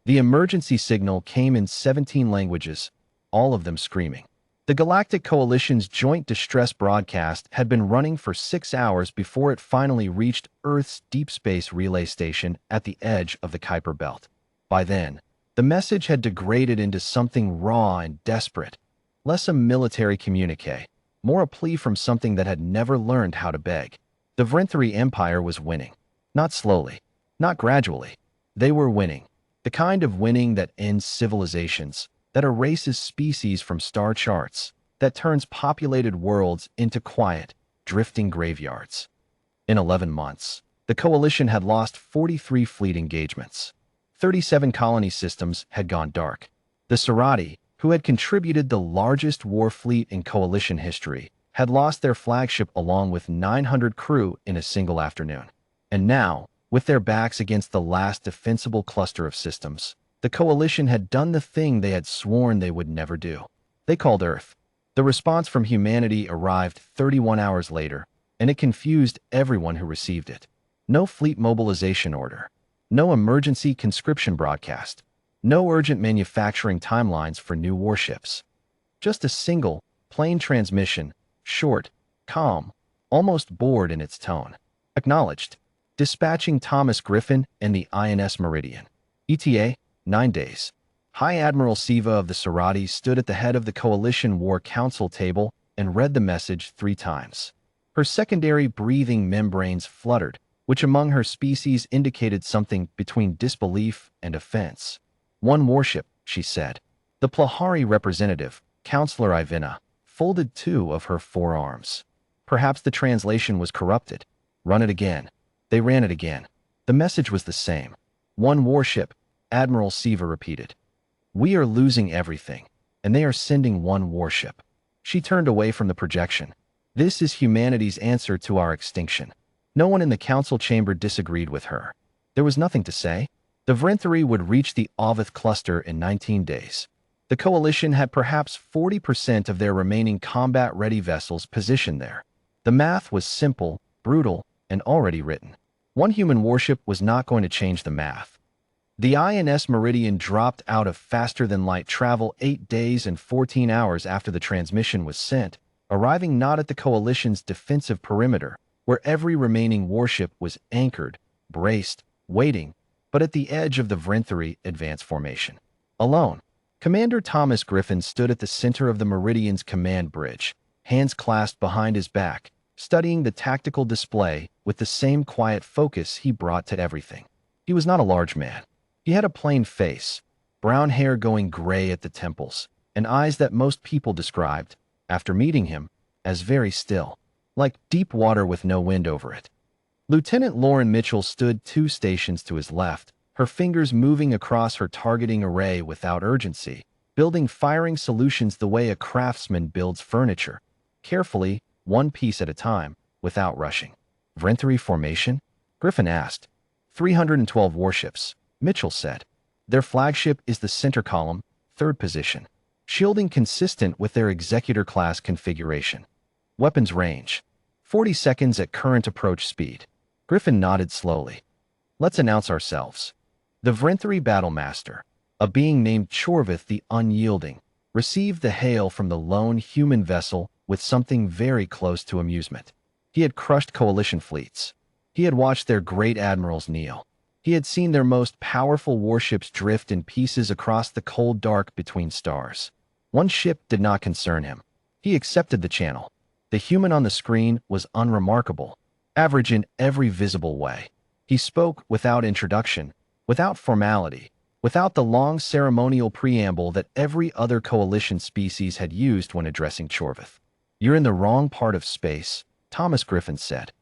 The emergency signal came in 17 languages, all of them screaming. The Galactic Coalition's joint distress broadcast had been running for 6 hours before it finally reached Earth's deep space relay station at the edge of the Kuiper Belt. By then, the message had degraded into something raw and desperate, less a military communique, more a plea from something that had never learned how to beg. The Vrinthari Empire was winning. Not slowly, not gradually. They were winning. The kind of winning that ends civilizations, that erases species from star charts, that turns populated worlds into quiet, drifting graveyards. In 11 months, the Coalition had lost 43 fleet engagements. 37 colony systems had gone dark. The Sarati, who had contributed the largest war fleet in Coalition history, had lost their flagship along with 900 crew in a single afternoon. And now, with their backs against the last defensible cluster of systems, the Coalition had done the thing they had sworn they would never do. They called Earth. The response from humanity arrived 31 hours later, and it confused everyone who received it. No fleet mobilization order. No emergency conscription broadcast. No urgent manufacturing timelines for new warships. Just a single, plain transmission, short, calm, almost bored in its tone. Acknowledged. Dispatching Thomas Griffin and the INS Meridian. ETA, 9 days. High Admiral Siva of the Sarati stood at the head of the Coalition War Council table and read the message 3 times. Her secondary breathing membranes fluttered, which among her species indicated something between disbelief and offense. 1 warship, she said. The Plahari representative, Counselor Ivina, folded 2 of her forearms. Perhaps the translation was corrupted. Run it again. They ran it again. The message was the same. 1 warship, Admiral Siva repeated. We are losing everything, and they are sending 1 warship. She turned away from the projection. This is humanity's answer to our extinction. No one in the council chamber disagreed with her. There was nothing to say. The Vrinthari would reach the Avith cluster in 19 days. The Coalition had perhaps 40% of their remaining combat-ready vessels positioned there. The math was simple, brutal, and already written. 1 human warship was not going to change the math. The INS Meridian dropped out of faster-than-light travel 8 days and 14 hours after the transmission was sent, arriving not at the Coalition's defensive perimeter, where every remaining warship was anchored, braced, waiting, but at the edge of the Vrinthari advance formation. Alone, Commander Thomas Griffin stood at the center of the Meridian's command bridge, hands clasped behind his back, studying the tactical display with the same quiet focus he brought to everything. He was not a large man. He had a plain face, brown hair going gray at the temples, and eyes that most people described, after meeting him, as very still, like deep water with no wind over it. Lieutenant Lauren Mitchell stood 2 stations to his left, her fingers moving across her targeting array without urgency, building firing solutions the way a craftsman builds furniture, carefully, 1 piece at a time, without rushing. Vrinthari formation? Griffin asked. 312 warships, Mitchell said. Their flagship is the center column, 3rd position. Shielding consistent with their executor-class configuration. Weapons range. 40 seconds at current approach speed. Griffin nodded slowly. Let's announce ourselves. The Vrinthari Battlemaster, a being named Chorvith the Unyielding, received the hail from the lone human vessel with something very close to amusement. He had crushed Coalition fleets. He had watched their great admirals kneel. He had seen their most powerful warships drift in pieces across the cold dark between stars. 1 ship did not concern him. He accepted the channel. The human on the screen was unremarkable, average in every visible way. He spoke without introduction, without formality, without the long ceremonial preamble that every other Coalition species had used when addressing Chorvith. You're in the wrong part of space, Thomas Griffin said.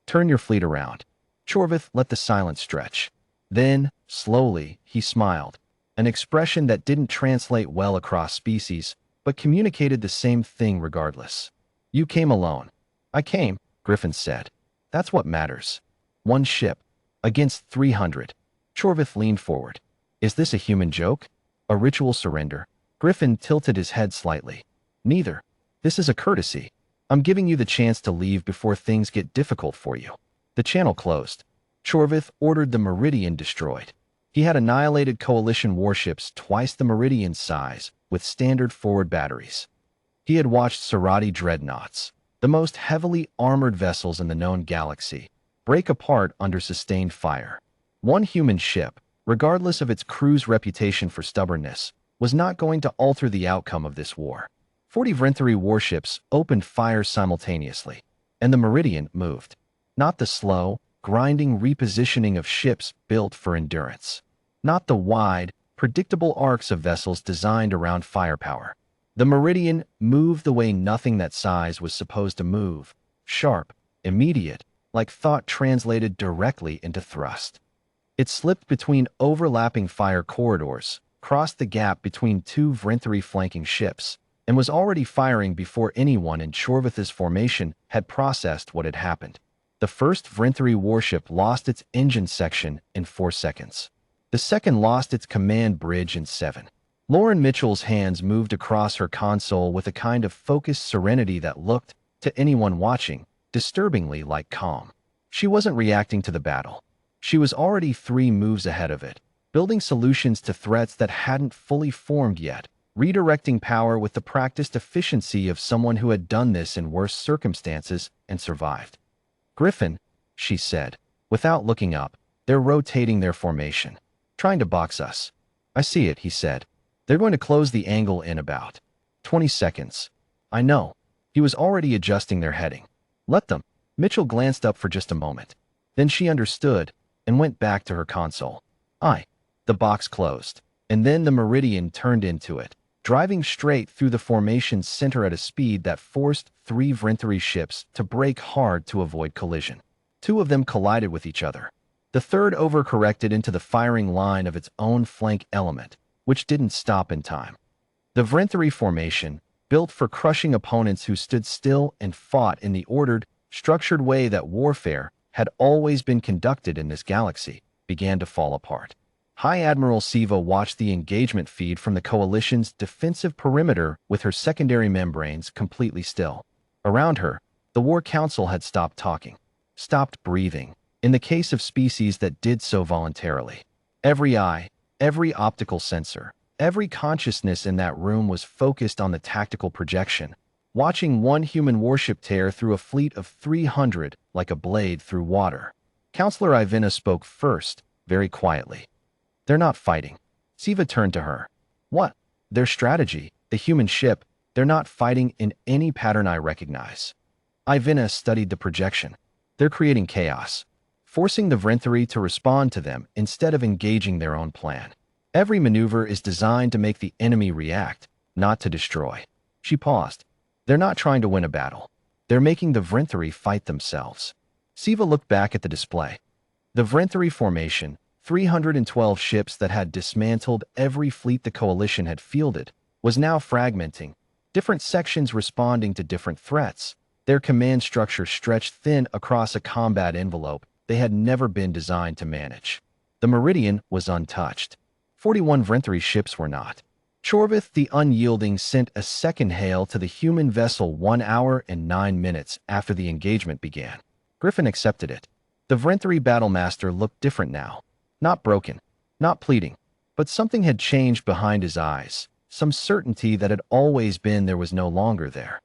Turn your fleet around. Chorvith let the silence stretch. Then, slowly, he smiled, an expression that didn't translate well across species, but communicated the same thing regardless. You came alone. I came, Griffin said. That's what matters. 1 ship, against 300. Chorvith leaned forward. Is this a human joke? A ritual surrender? Griffin tilted his head slightly. Neither. This is a courtesy. I'm giving you the chance to leave before things get difficult for you. The channel closed. Chorvith ordered the Meridian destroyed. He had annihilated coalition warships twice the Meridian size with standard forward batteries. He had watched Sarati dreadnoughts, the most heavily armored vessels in the known galaxy, break apart under sustained fire. One human ship, regardless of its crew's reputation for stubbornness, was not going to alter the outcome of this war. 40 Vrinthari warships opened fire simultaneously, and the Meridian moved. Not the slow, grinding repositioning of ships built for endurance. Not the wide, predictable arcs of vessels designed around firepower. The Meridian moved the way nothing that size was supposed to move, sharp, immediate, like thought translated directly into thrust. It slipped between overlapping fire corridors, crossed the gap between two Vrinthari flanking ships, and was already firing before anyone in Chorvatha's formation had processed what had happened. The first Vrinthari warship lost its engine section in 4 seconds. The second lost its command bridge in 7. Lauren Mitchell's hands moved across her console with a kind of focused serenity that looked, to anyone watching, disturbingly like calm. She wasn't reacting to the battle. She was already 3 moves ahead of it, building solutions to threats that hadn't fully formed yet, redirecting power with the practiced efficiency of someone who had done this in worse circumstances and survived. "Griffin," she said, without looking up, "they're rotating their formation. Trying to box us." "I see it," he said. "They're going to close the angle in about 20 seconds. "I know." He was already adjusting their heading. "Let them." Mitchell glanced up for just a moment. Then she understood and went back to her console. The box closed, and then the Meridian turned into it, driving straight through the formation's center at a speed that forced 3 Vrinthari ships to brake hard to avoid collision. 2 of them collided with each other. The third overcorrected into the firing line of its own flank element, which didn't stop in time. The Vrinthari formation, built for crushing opponents who stood still and fought in the ordered, structured way that warfare had always been conducted in this galaxy, began to fall apart. High Admiral Siva watched the engagement feed from the Coalition's defensive perimeter with her secondary membranes completely still. Around her, the War Council had stopped talking, stopped breathing, in the case of species that did so voluntarily. Every eye, every optical sensor, every consciousness in that room was focused on the tactical projection, watching one human warship tear through a fleet of 300 like a blade through water. Counselor Ivina spoke first, very quietly. "They're not fighting." Siva turned to her. "What?" "Their strategy, the human ship, they're not fighting in any pattern I recognize." Ivina studied the projection. "They're creating chaos, forcing the Vrinthari to respond to them instead of engaging their own plan. Every maneuver is designed to make the enemy react, not to destroy." She paused. "They're not trying to win a battle. They're making the Vrinthari fight themselves." Siva looked back at the display. The Vrinthari formation, 312 ships that had dismantled every fleet the Coalition had fielded, was now fragmenting, different sections responding to different threats. Their command structure stretched thin across a combat envelope they had never been designed to manage. The Meridian was untouched. 41 Vrinthari ships were not. Chorvath the Unyielding sent a second hail to the human vessel 1 hour and 9 minutes after the engagement began. Griffin accepted it. The Vrinthari battlemaster looked different now. Not broken, not pleading, but something had changed behind his eyes. Some certainty that had always been there was no longer there.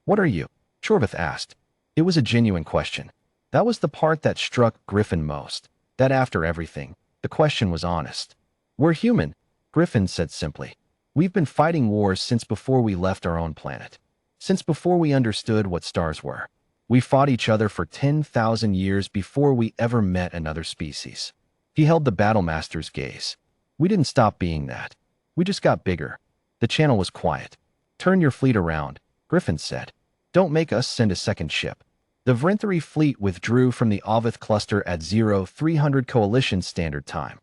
"What are you?" Chorvath asked. It was a genuine question. That was the part that struck Griffin most, that after everything, the question was honest. "We're human," Griffin said simply. "We've been fighting wars since before we left our own planet. Since before we understood what stars were. We fought each other for 10,000 years before we ever met another species." He held the battlemaster's gaze. "We didn't stop being that. We just got bigger." The channel was quiet. "Turn your fleet around," Griffin said. "Don't make us send a second ship." The Vrinthari fleet withdrew from the Avith cluster at 0300 Coalition Standard Time.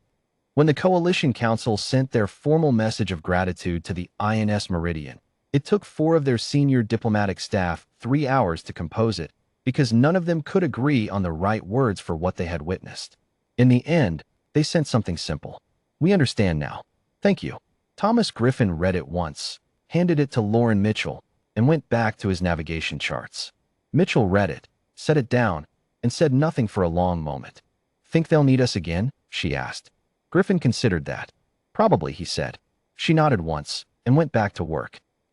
When the Coalition Council sent their formal message of gratitude to the INS Meridian, it took 4 of their senior diplomatic staff 3 hours to compose it, because none of them could agree on the right words for what they had witnessed. In the end, they sent something simple. "We understand now. Thank you." Thomas Griffin read it once, handed it to Lauren Mitchell, and went back to his navigation charts. Mitchell read it, set it down, and said nothing for a long moment. "Think they'll need us again?" she asked. Griffin considered that. Probably, he said. She nodded once and went back to work.